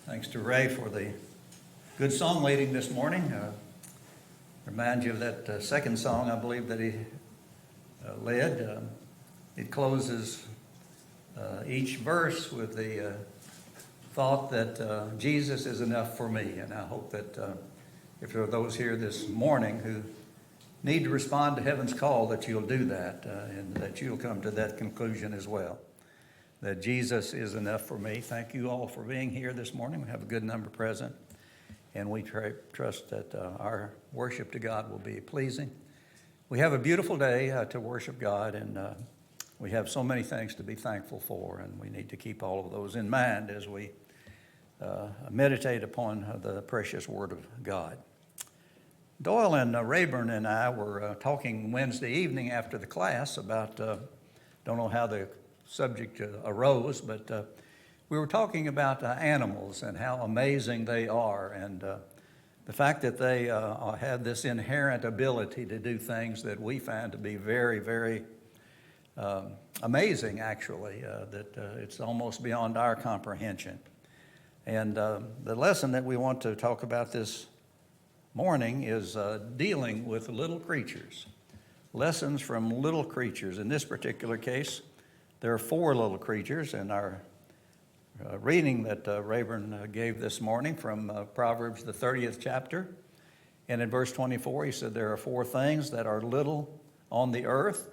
Thanks to Ray for the good song leading this morning. Remind you of that second song, I believe, that he led. It closes each verse with the thought that Jesus is enough for me. And I hope that if there are those here this morning who need to respond to heaven's call, that you'll do that and that you'll come to that conclusion as well, that Jesus is enough for me. Thank you all for being here this morning. We have a good number present, and we trust that our worship to God will be pleasing. We have a beautiful day to worship God, and we have so many things to be thankful for, and we need to keep all of those in mind as we meditate upon the precious Word of God. Doyle and Rayburn and I were talking Wednesday evening after the class about, don't know how the subject arose, but we were talking about animals and how amazing they are, and the fact that they have this inherent ability to do things that we find to be very, very amazing, actually, that it's almost beyond our comprehension. And the lesson that we want to talk about this morning is dealing with little creatures. Lessons from little creatures. In this particular case, there are 4 little creatures in our reading that Rayburn gave this morning from Proverbs, the 30th chapter. And in verse 24, he said, there are 4 things that are little on the earth,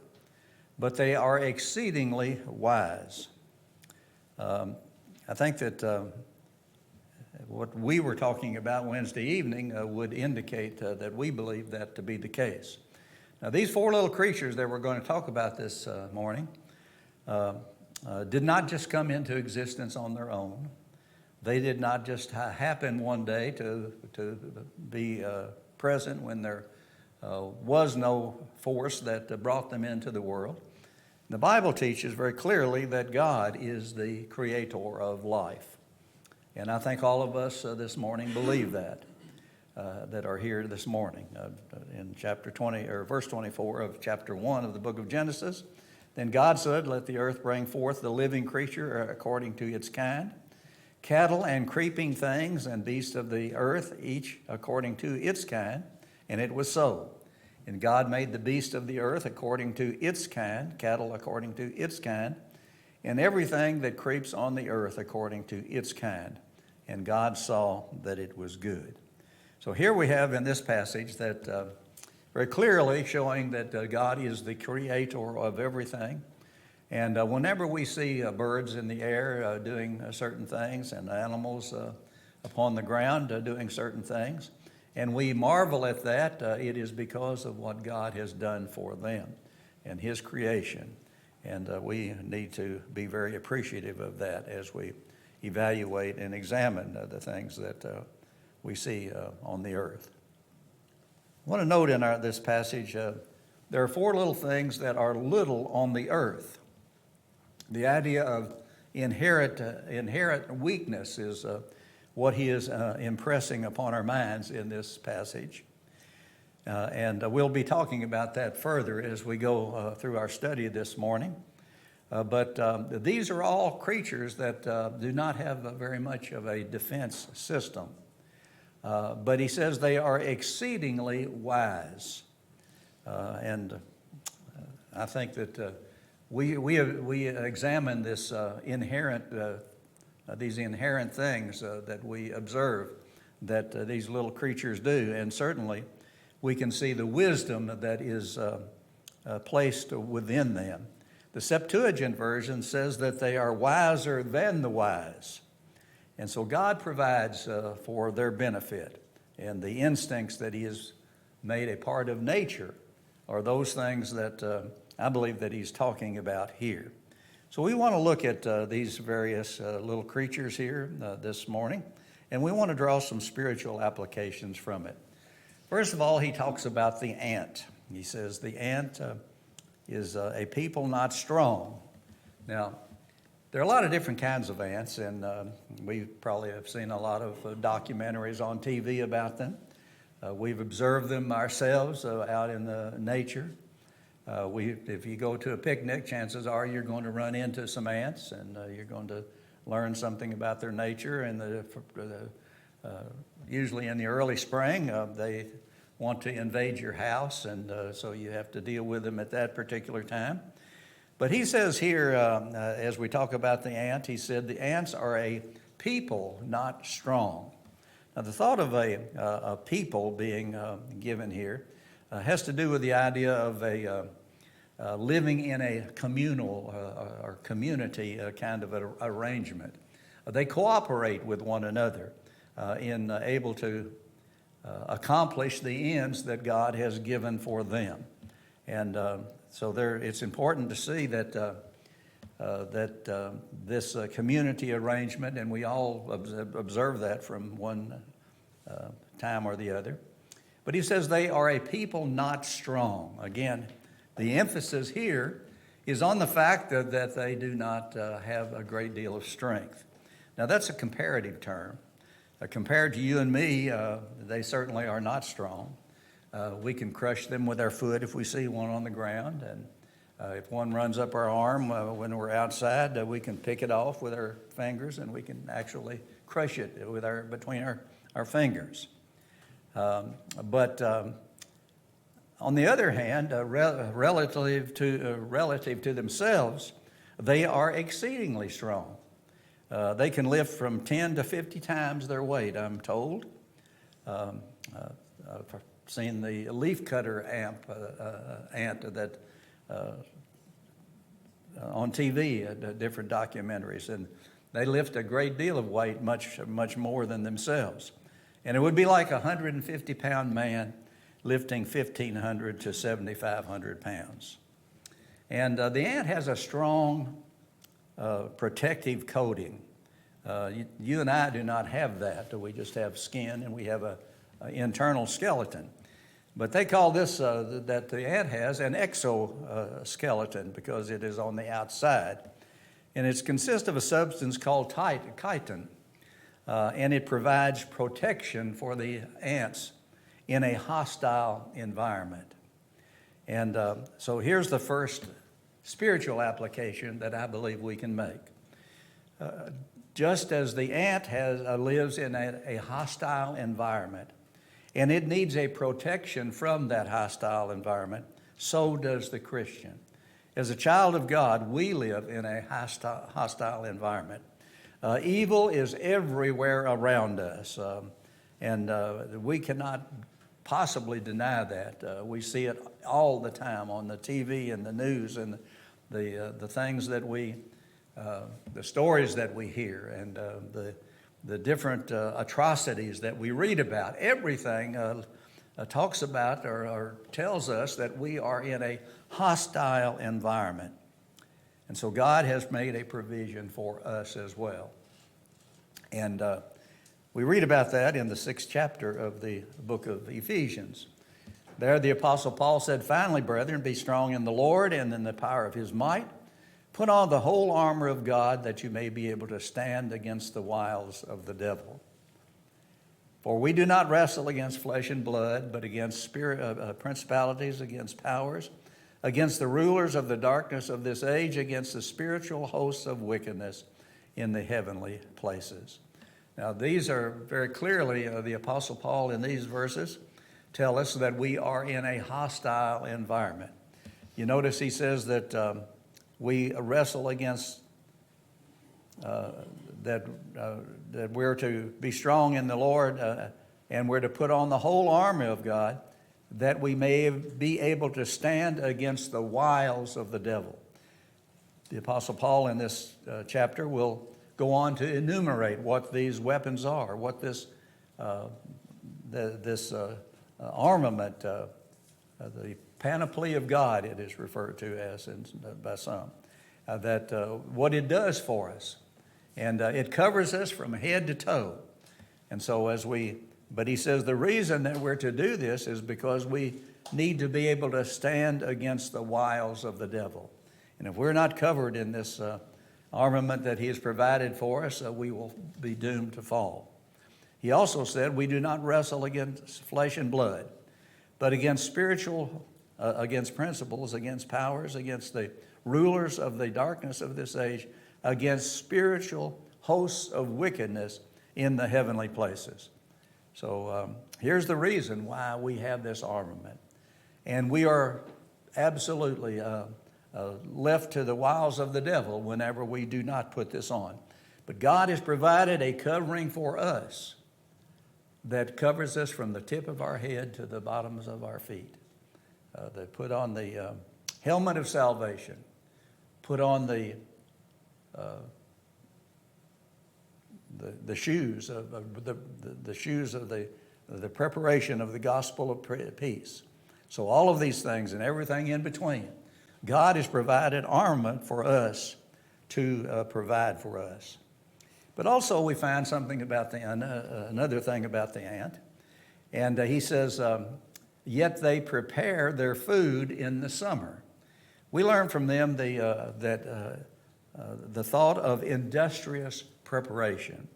but they are exceedingly wise. I think that what we were talking about Wednesday evening would indicate that we believe that to be the case. Now, these 4 little creatures that we're going to talk about this morning did not just come into existence on their own. They did not just happen one day to be present when there was no force that brought them into the world. The Bible teaches very clearly that God is the creator of life. And I think all of us this morning believe that are here this morning. In chapter 20 or verse 24 of chapter 1 of the book of Genesis, then God said, let the earth bring forth the living creature according to its kind, cattle and creeping things and beasts of the earth, each according to its kind. And it was so. And God made the beasts of the earth according to its kind, cattle according to its kind, and everything that creeps on the earth according to its kind. And God saw that it was good. So here we have in this passage that very clearly showing that God is the creator of everything. And whenever we see birds in the air doing certain things and animals upon the ground doing certain things, and we marvel at that, it is because of what God has done for them and His creation. And we need to be very appreciative of that as we evaluate and examine the things that we see on the earth. I want to note in this passage, there are 4 little things that are little on the earth. The idea of inherent weakness is what he is impressing upon our minds in this passage. And we'll be talking about that further as we go through our study this morning. But these are all creatures that do not have very much of a defense system. But he says they are exceedingly wise. And I think that we examine this these inherent things that we observe that these little creatures do. And certainly we can see the wisdom that is placed within them. The Septuagint version says that they are wiser than the wise. And so God provides for their benefit. And the instincts that He has made a part of nature are those things that I believe that He's talking about here. So we want to look at these various little creatures here this morning. And we want to draw some spiritual applications from it. First of all, he talks about the ant. He says the ant is a people not strong. Now, there are a lot of different kinds of ants, and we probably have seen a lot of documentaries on TV about them. We've observed them ourselves out in the nature. If you go to a picnic, chances are you're going to run into some ants, and you're going to learn something about their nature. And usually in the early spring, they want to invade your house, and so you have to deal with them at that particular time. But he says here, as we talk about the ant, he said the ants are a people not strong. Now, the thought of a people being given here has to do with the idea of living in a communal or community kind of an arrangement. They cooperate with one another in able to accomplish the ends that God has given for them. And so it's important to see that this community arrangement, and we all observe that from one time or the other. But he says they are a people not strong. Again, the emphasis here is on the fact that they do not have a great deal of strength. Now, that's a comparative term. Compared to you and me, they certainly are not strong. We can crush them with our foot if we see one on the ground. And if one runs up our arm when we're outside, we can pick it off with our fingers, and we can actually crush it with between our fingers. But on the other hand, relative to themselves, they are exceedingly strong. They can lift from 10 to 50 times their weight, I'm told. I've seen the leafcutter ant that on TV, different documentaries, and they lift a great deal of weight, much more than themselves. And it would be like a 150-pound man lifting 1,500 to 7,500 pounds. And the ant has a strong protective coating. You and I do not have that. We just have skin, and we have an internal skeleton. But they call this, that the ant has, an exoskeleton because it is on the outside. And it consists of a substance called chitin. And it provides protection for the ants in a hostile environment. And so here's the first spiritual application that I believe we can make. Just as the ant lives in a hostile environment, and it needs a protection from that hostile environment, so does the Christian. As a child of God, we live in a hostile environment. Evil is everywhere around us, and we cannot possibly deny that. We see it all the time on the TV and the news and the things that the stories that we hear, and the different atrocities that we read about. Everything talks about or tells us that we are in a hostile environment. And so God has made a provision for us as well. And we read about that in the 6th chapter of the book of Ephesians. There the Apostle Paul said, "Finally, brethren, be strong in the Lord and in the power of his might. Put on the whole armor of God that you may be able to stand against the wiles of the devil. For we do not wrestle against flesh and blood, but against principalities, against powers, against the rulers of the darkness of this age, against the spiritual hosts of wickedness in the heavenly places." Now, these are very clearly, the Apostle Paul in these verses tell us that we are in a hostile environment. You notice he says that we wrestle against, that we're to be strong in the Lord, and we're to put on the whole armor of God, that we may be able to stand against the wiles of the devil. The Apostle Paul in this chapter will go on to enumerate what these weapons are, what this armament, the panoply of God, it is referred to as by some, what it does for us. And it covers us from head to toe. And so but he says the reason that we're to do this is because we need to be able to stand against the wiles of the devil. And if we're not covered in this armament that he has provided for us, we will be doomed to fall. He also said we do not wrestle against flesh and blood, but against against principles, against powers, against the rulers of the darkness of this age, against spiritual hosts of wickedness in the heavenly places. So here's the reason why we have this armament. And we are absolutely left to the wiles of the devil whenever we do not put this on. But God has provided a covering for us that covers us from the tip of our head to the bottoms of our feet. They put on the helmet of salvation, put on the shoes of the shoes of the preparation of the gospel of peace. So all of these things and everything in between, God has provided armament for us to provide for us. But also we find something about another thing about the ant. And he says, yet they prepare their food in the summer. We learn from them that the thought of industrious preparation.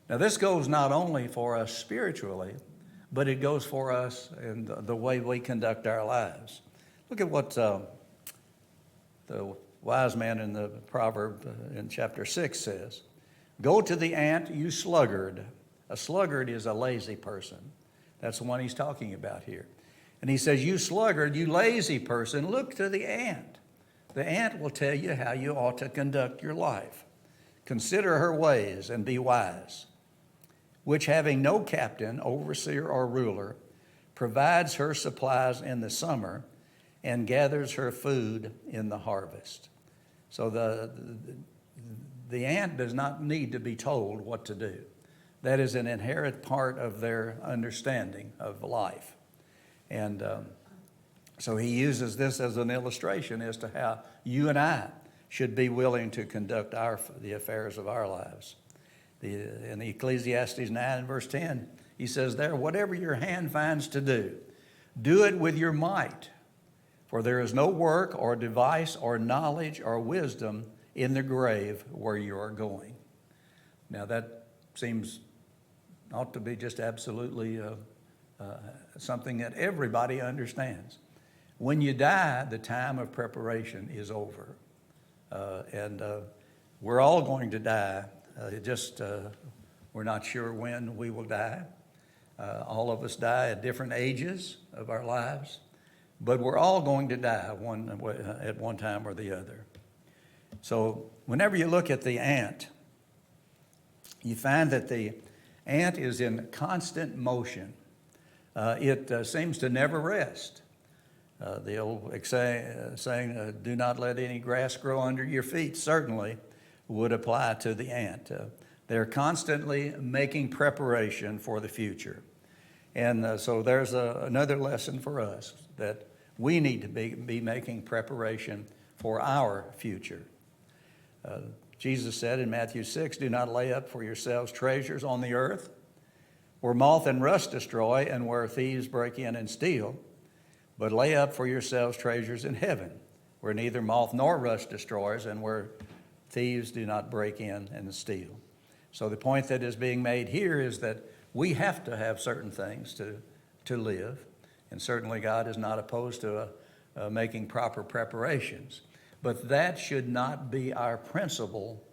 Now this goes not only for us spiritually, but it goes for us in the way we conduct our lives. Look at what the wise man in the proverb in chapter 6 says. Go to the ant, you sluggard. A sluggard is a lazy person. That's the one he's talking about here. And he says, you sluggard, you lazy person, look to the ant. The ant will tell you how you ought to conduct your life. Consider her ways and be wise, which having no captain, overseer, or ruler, provides her supplies in the summer and gathers her food in the harvest. So the ant does not need to be told what to do. That is an inherent part of their understanding of life. And so he uses this as an illustration as to how you and I should be willing to conduct the affairs of our lives. In Ecclesiastes 9 and verse 10, he says there, whatever your hand finds to do, do it with your might. For there is no work or device or knowledge or wisdom in the grave where you are going. Now that seems ought to be just absolutely something that everybody understands. When you die, the time of preparation is over. And we're all going to die. We're not sure when we will die. All of us die at different ages of our lives, but we're all going to die at one time or the other. So whenever you look at the ant, you find that the ant is in constant motion. It seems to never rest. The old saying, do not let any grass grow under your feet, certainly would apply to the ant. They're constantly making preparation for the future. And so there's another lesson for us, that we need to be making preparation for our future. Jesus said in Matthew 6, do not lay up for yourselves treasures on the earth, where moth and rust destroy and where thieves break in and steal, but lay up for yourselves treasures in heaven, where neither moth nor rust destroys and where thieves do not break in and steal. So the point that is being made here is that we have to have certain things to live, and certainly God is not opposed to making proper preparations. But that should not be our principal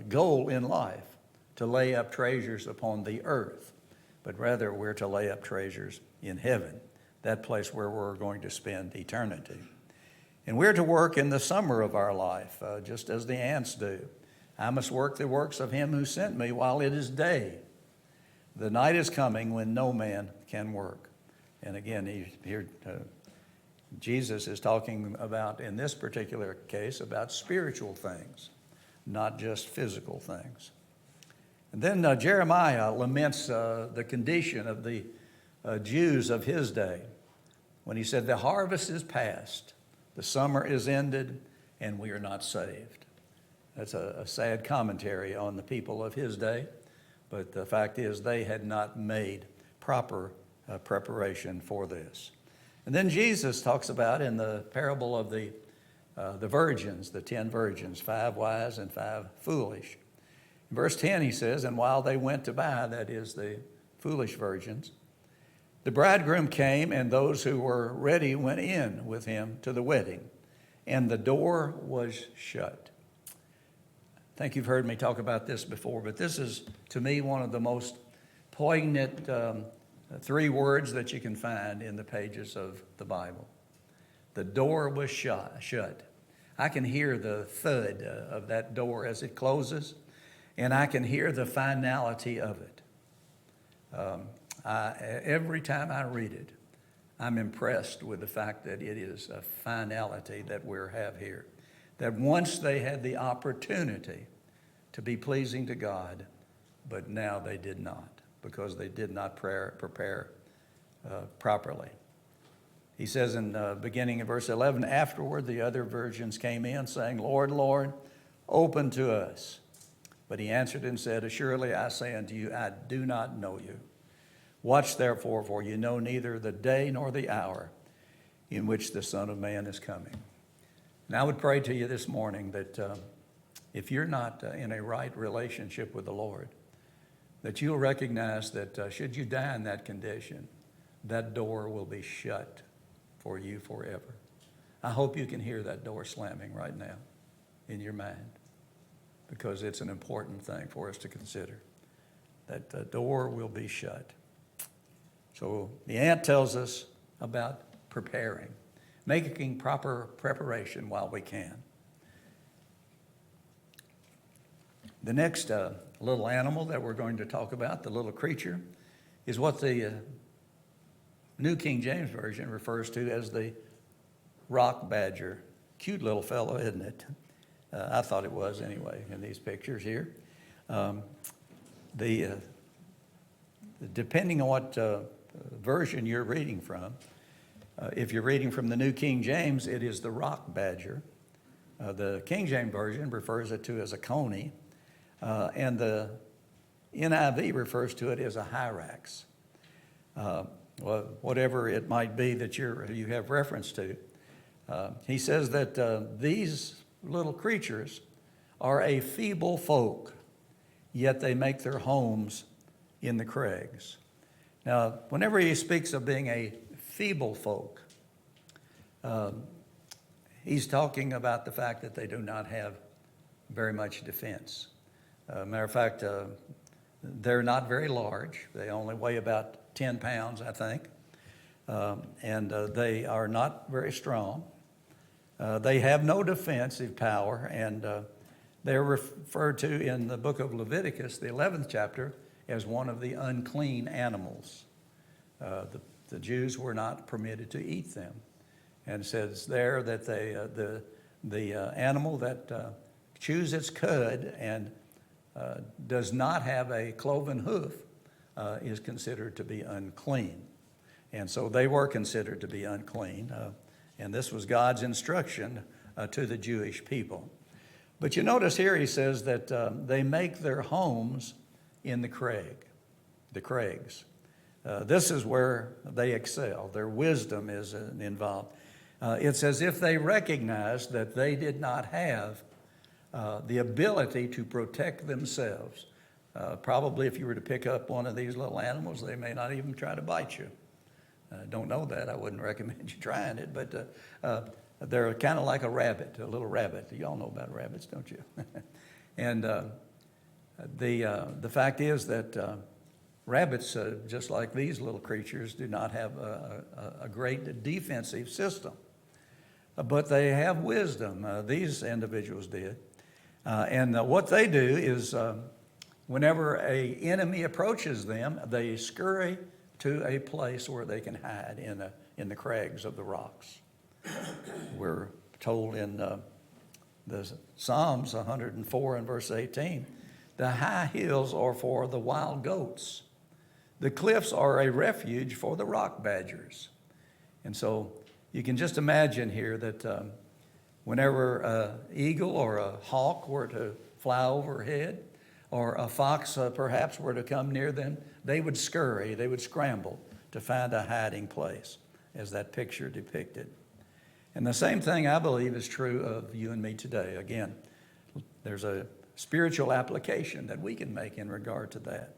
goal in life, to lay up treasures upon the earth, but rather we're to lay up treasures in heaven, that place where we're going to spend eternity. And we're to work in the summer of our life, just as the ants do. I must work the works of him who sent me while it is day. The night is coming when no man can work. And again, here Jesus is talking about, in this particular case, about spiritual things, not just physical things. And then Jeremiah laments the condition of the Jews of his day when he said, the harvest is past, the summer is ended, and we are not saved. That's a sad commentary on the people of his day, but the fact is they had not made proper preparation for this. And then Jesus talks about in the parable of the virgins, the 10 virgins, 5 wise and 5 foolish. In verse 10 he says, and while they went to buy, that is the foolish virgins, the bridegroom came, and those who were ready went in with him to the wedding, and the door was shut. think you've heard me talk about this before, but this is, to me, one of the most poignant three words that you can find in the pages of the Bible. The door was shut. I can hear the thud of that door as it closes, and I can hear the finality of it. Every time I read it, I'm impressed with the fact that it is a finality that we have here. That once they had the opportunity to be pleasing to God, but now they did not, because they did not prepare properly. He says in the beginning of verse 11, afterward the other virgins came in, saying, Lord, Lord, open to us. But he answered and said, assuredly I say unto you, I do not know you. Watch therefore, for you know neither the day nor the hour in which the Son of Man is coming. And I would pray to you this morning that if you're not in a right relationship with the Lord, that you'll recognize that should you die in that condition, that door will be shut for you forever. I hope you can hear that door slamming right now in your mind, because it's an important thing for us to consider, that the door will be shut. So the ant tells us about preparing, making proper preparation while we can. The next little animal that we're going to talk about, the little creature, is what the New King James Version refers to as the rock badger. Cute little fellow, isn't it? I thought it was anyway in these pictures here. Depending on what version you're reading from, if you're reading from the New King James, it is the rock badger. The King James Version refers it to as a coney, and the NIV refers to it as a hyrax. Well, whatever it might be that you have reference to. He says that these little creatures are a feeble folk, yet they make their homes in the crags. Now, whenever he speaks of being a feeble folk, he's talking about the fact that they do not have very much defense. Matter of fact, they're not very large. They only weigh about 10 pounds, I think. And they are not very strong. They have no defensive power, and they're referred to in the book of Leviticus, the 11th chapter, as one of the unclean animals. The Jews were not permitted to eat them. And it says there that the animal that chews its cud and does not have a cloven hoof is considered to be unclean. And so they were considered to be unclean. And this was God's instruction to the Jewish people. But you notice here he says that they make their homes in the crags. This is where they excel. Their wisdom is involved. It's as if they recognize that they did not have the ability to protect themselves. Probably if you were to pick up one of these little animals, they may not even try to bite you. Don't know that. I wouldn't recommend you trying it, but they're kind of like a rabbit, a little rabbit. You all know about rabbits, don't you? And the fact is that rabbits, just like these little creatures, do not have a great defensive system. But they have wisdom. These individuals did. And what they do is whenever an enemy approaches them, they scurry to a place where they can hide in the crags of the rocks. We're told in the Psalms 104 and verse 18, the high hills are for the wild goats. The cliffs are a refuge for the rock badgers. And so you can just imagine here that whenever an eagle or a hawk were to fly overhead, or a fox perhaps were to come near them, they would scurry, they would scramble to find a hiding place, as that picture depicted. And the same thing, I believe, is true of you and me today. Again, there's a spiritual application that we can make in regard to that.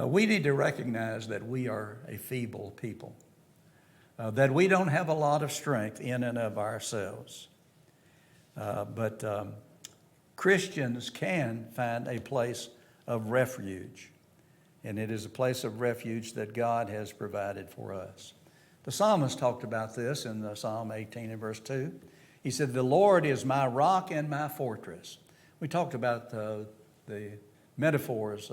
We need to recognize that we are a feeble people, that we don't have a lot of strength in and of ourselves. But Christians can find a place of refuge, and it is a place of refuge that God has provided for us. The psalmist talked about this in Psalm 18 and verse 2. He said, "The Lord is my rock and my fortress." We talked about the metaphors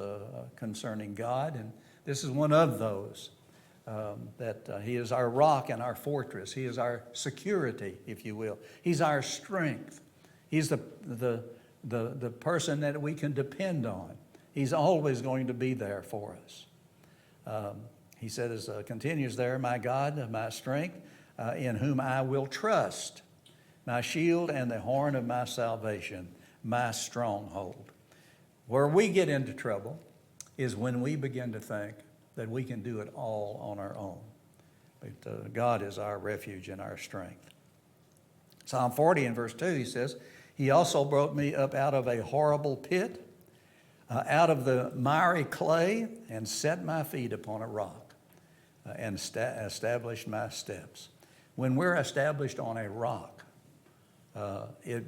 concerning God, and this is one of those, that He is our rock and our fortress. He is our security, if you will. He's our strength. He's the person that we can depend on. He's always going to be there for us. He said, as continues there, "My God, my strength, in whom I will trust, my shield and the horn of my salvation, my stronghold." Where we get into trouble is when we begin to think that we can do it all on our own. But God is our refuge and our strength. Psalm 40 and verse 2, he says, "He also brought me up out of a horrible pit, out of the miry clay, and set my feet upon a rock, and established my steps." When we're established on a rock,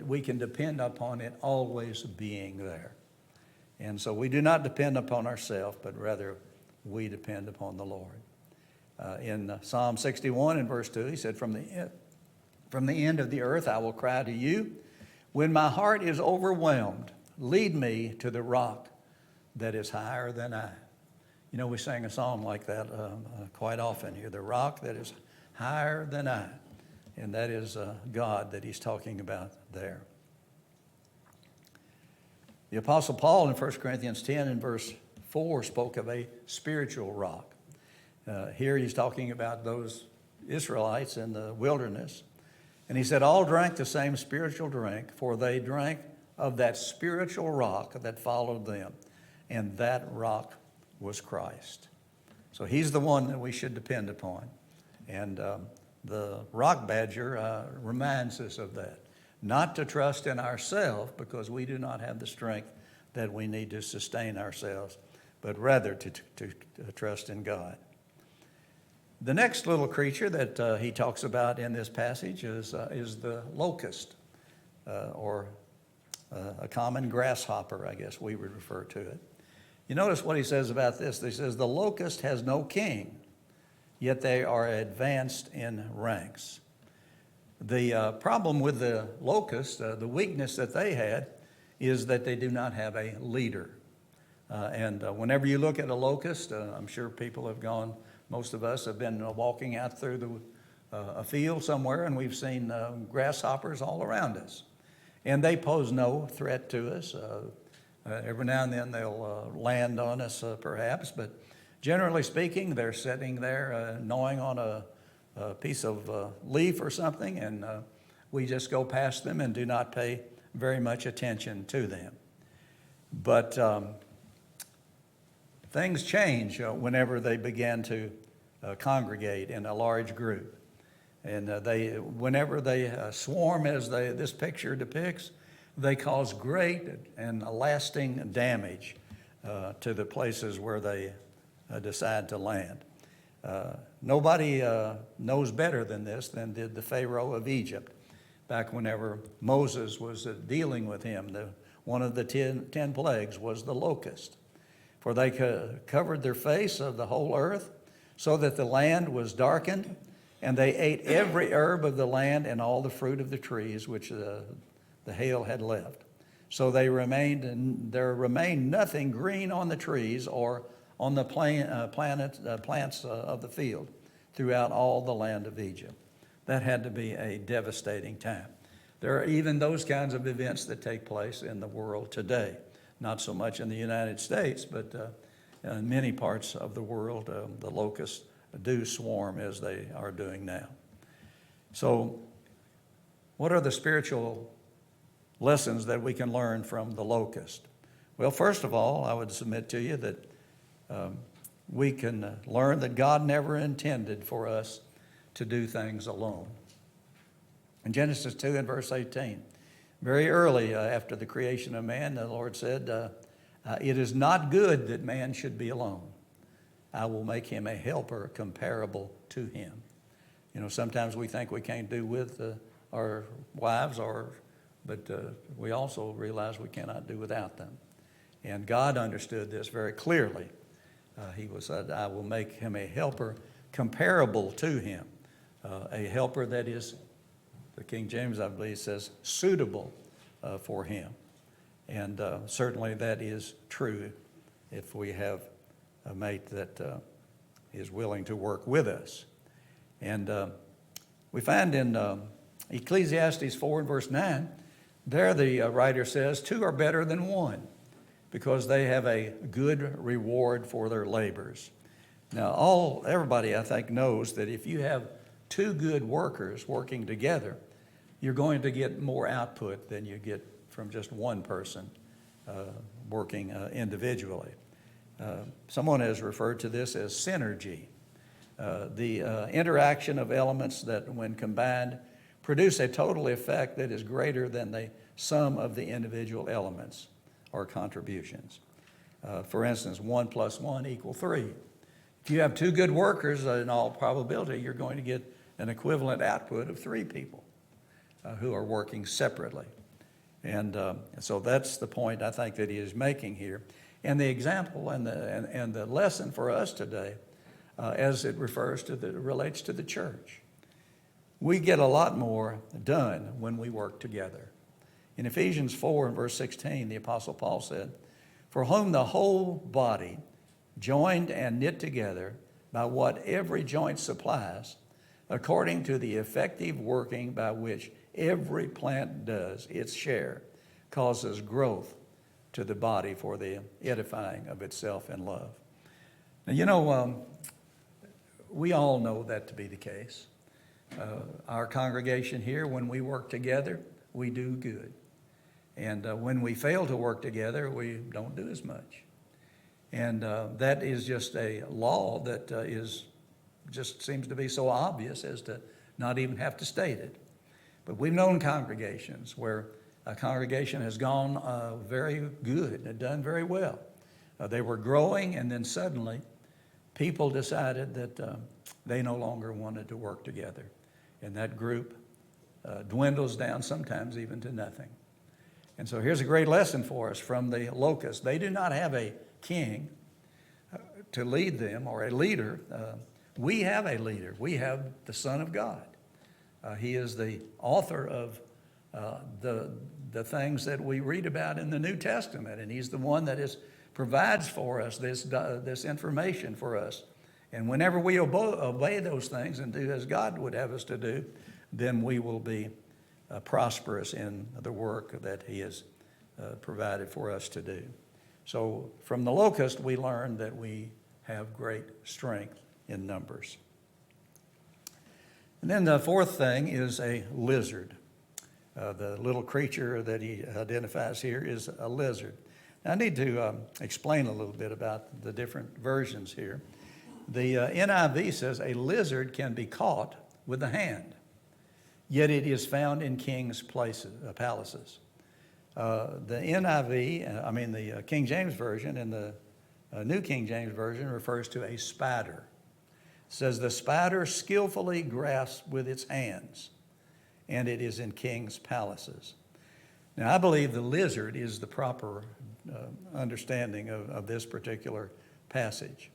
we can depend upon it always being there. And so we do not depend upon ourselves, but rather we depend upon the Lord. In Psalm 61 and verse 2, he said, from the end of the earth I will cry to you. When my heart is overwhelmed, lead me to the rock that is higher than I." You know, we sing a song like that quite often here, "The rock that is higher than I." And that is God that he's talking about there. The Apostle Paul in 1 Corinthians 10 and verse 4 spoke of a spiritual rock. Here he's talking about those Israelites in the wilderness. And he said, "All drank the same spiritual drink, for they drank of that spiritual rock that followed them. And that rock was Christ." So he's the one that we should depend upon. And the rock badger reminds us of that. Not to trust in ourselves, because we do not have the strength that we need to sustain ourselves, but rather to trust in God. The next little creature that he talks about in this passage is the locust, or a common grasshopper, I guess we would refer to it. You notice what he says about this. He says, "The locust has no king, yet they are advanced in ranks." The problem with the locust, the weakness that they had, is that they do not have a leader. And whenever you look at a locust, I'm sure people have gone, most of us have been walking out through a field somewhere, and we've seen grasshoppers all around us. And they pose no threat to us. Every now and then they'll land on us, perhaps, but generally speaking, they're sitting there gnawing on a piece of leaf or something, and we just go past them and do not pay very much attention to them. But things change whenever they begin to congregate in a large group. And whenever they swarm, as this picture depicts, they cause great and lasting damage to the places where they decide to land. Nobody knows better than this than did the Pharaoh of Egypt. Back whenever Moses was dealing with him, one of the 10 plagues was the locust. For they covered their face of the whole earth, so that the land was darkened, and they ate every herb of the land and all the fruit of the trees which the hail had left. So there remained nothing green on the trees or on the plants of the field throughout all the land of Egypt. That had to be a devastating time. There are even those kinds of events that take place in the world today. Not so much in the United States, but in many parts of the world, the locusts do swarm as they are doing now. So what are the spiritual lessons that we can learn from the locust? Well, first of all, I would submit to you that we can learn that God never intended for us to do things alone. In Genesis 2 and verse 18, very early after the creation of man, the Lord said, "It is not good that man should be alone. I will make him a helper comparable to him." You know, sometimes we think we can't do with our wives or but we also realize we cannot do without them. And God understood this very clearly. He said, I will make him a helper comparable to him, a helper that is, the King James, I believe, says, suitable for him. And certainly that is true if we have a mate that is willing to work with us. And we find in Ecclesiastes 4 and verse 9, there the writer says, two are better than one, because they have a good reward for their labors. Now, everybody, I think, knows that if you have two good workers working together, you're going to get more output than you get from just one person working individually. Someone has referred to this as synergy, the interaction of elements that, when combined, produce a total effect that is greater than the sum of the individual elements or contributions. For instance, 1 + 1 = 3. If you have two good workers, in all probability, you're going to get an equivalent output of 3 people who are working separately. And so that's the point I think that he is making here. And the example and the lesson for us today, as it relates to the church. We get a lot more done when we work together. In Ephesians 4 and verse 16, the Apostle Paul said, for whom the whole body, joined and knit together by what every joint supplies, according to the effective working by which every plant does its share, causes growth to the body for the edifying of itself in love. Now, we all know that to be the case. Our congregation here, when we work together, we do good. And when we fail to work together, we don't do as much. And that is just a law that just seems to be so obvious as to not even have to state it. But we've known congregations where a congregation has gone very good and done very well. They were growing, and then suddenly people decided that they no longer wanted to work together. And that group dwindles down sometimes even to nothing. And so here's a great lesson for us from the locusts. They do not have a king to lead them or a leader. We have a leader. We have the Son of God. He is the author of the things that we read about in the New Testament, and he's the one that provides for us this information for us. And whenever we obey those things and do as God would have us to do, then we will be prosperous in the work that he has provided for us to do. So from the locust, we learn that we have great strength in numbers. And then the fourth thing is a lizard. The little creature that he identifies here is a lizard. Now, I need to explain a little bit about the different versions here. The NIV says a lizard can be caught with the hand, yet it is found in kings' palaces. The NIV, the King James Version and the New King James Version refers to a spider. It says the spider skillfully grasps with its hands, and it is in kings' palaces. Now, I believe the lizard is the proper understanding of this particular passage.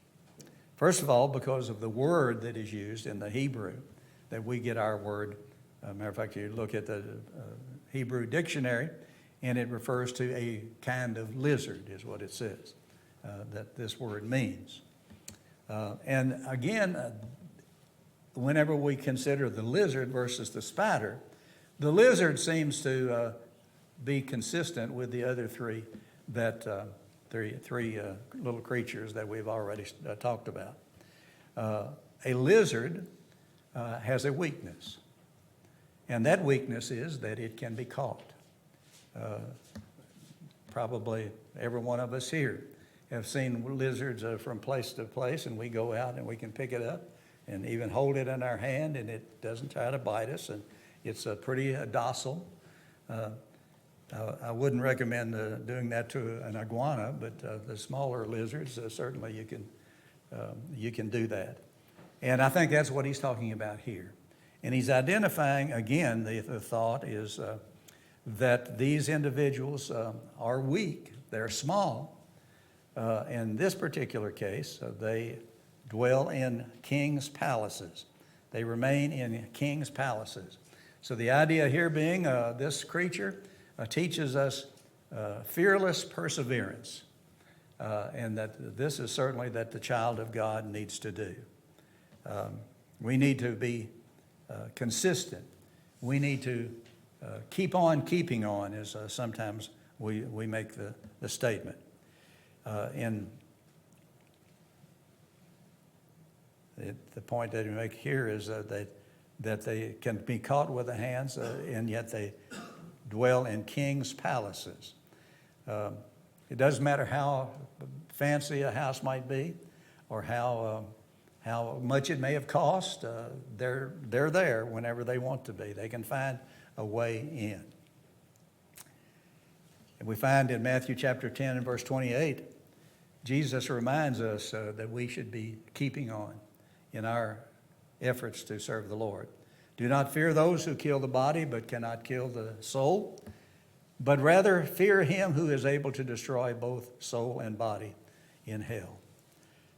First of all, because of the word that is used in the Hebrew, that we get our word. Matter of fact, you look at the Hebrew dictionary, and it refers to a kind of lizard, is what it says, that this word means. And again, whenever we consider the lizard versus the spider, the lizard seems to be consistent with the other three little creatures that we've already talked about. A lizard has a weakness, and that weakness is that it can be caught. Probably every one of us here have seen lizards from place to place, and we go out and we can pick it up and even hold it in our hand, and it doesn't try to bite us, and it's pretty docile. I wouldn't recommend doing that to an iguana, but the smaller lizards, certainly you can do that. And I think that's what he's talking about here. And he's identifying, again, the thought is that these individuals are weak, they're small. In this particular case, they dwell in king's palaces. They remain in king's palaces. So the idea here being this creature teaches us fearless perseverance, and that this is certainly that the child of God needs to do. We need to be consistent. We need to keep on keeping on, as sometimes we make the statement. And the point that we make here is that they can be caught with the hands, and yet they dwell in king's palaces. It doesn't matter how fancy a house might be, or how much it may have cost. They're there whenever they want to be. They can find a way in. And we find in Matthew chapter 10 and verse 28, Jesus reminds us that we should be keeping on in our efforts to serve the Lord. Do not fear those who kill the body but cannot kill the soul, but rather fear him who is able to destroy both soul and body in hell.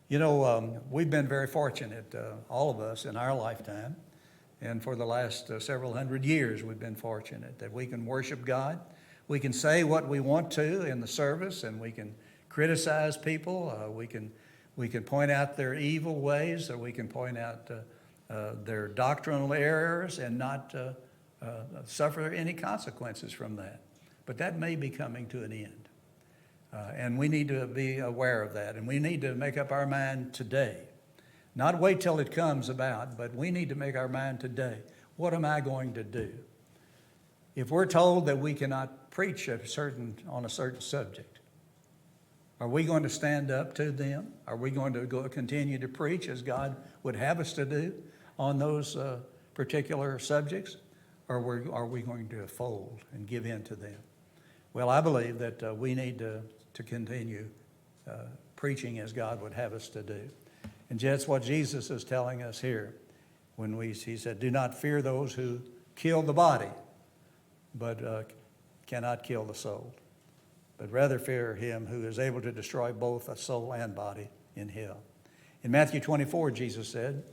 You know, we've been very fortunate, all of us in our lifetime, and for the last several hundred years we've been fortunate that we can worship God. We can say what we want to in the service, and we can criticize people. We can point out their evil ways, or we can point out their doctrinal errors and not suffer any consequences from that. But that may be coming to an end. And we need to be aware of that. And we need to make up our mind today. Not wait till it comes about, but we need to make our mind today. What am I going to do? If we're told that we cannot preach on a certain subject, are we going to stand up to them? Are we going to continue to preach as God would have us to do on those particular subjects? Or are we going to fold and give in to them? Well, I believe that we need to continue preaching as God would have us to do. And that's what Jesus is telling us here when he said, do not fear those who kill the body, but cannot kill the soul, but rather fear him who is able to destroy both a soul and body in hell. In Matthew 24, Jesus said,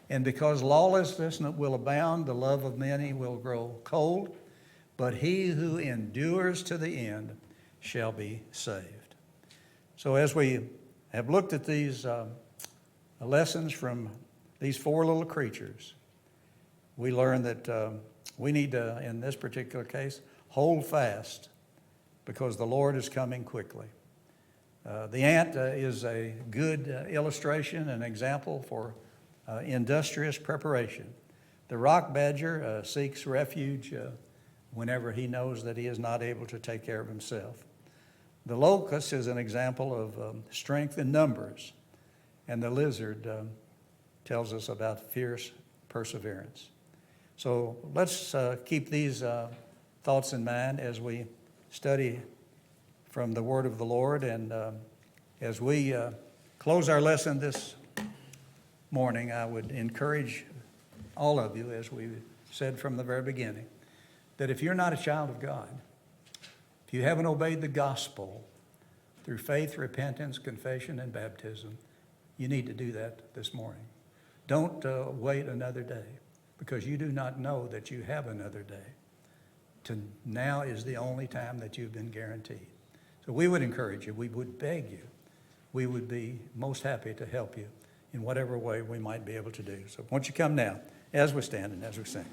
and because lawlessness will abound, the love of many will grow cold, but he who endures to the end shall be saved. So as we have looked at these lessons from these four little creatures, we learn that we need to, in this particular case, hold fast because the Lord is coming quickly. The ant is a good illustration, an example for industrious preparation. The rock badger seeks refuge whenever he knows that he is not able to take care of himself. The locust is an example of strength in numbers, and the lizard tells us about fierce perseverance. So let's keep these thoughts in mind as we study from the Word of the Lord, and as we close our lesson this morning, I would encourage all of you, as we said from the very beginning, that if you're not a child of God, if you haven't obeyed the gospel through faith, repentance, confession, and baptism, you need to do that this morning. Don't wait another day, because you do not know that you have another day. Now is the only time that you've been guaranteed. So we would encourage you, we would beg you, we would be most happy to help you in whatever way we might be able to do. So won't you come now as we stand and as we sing.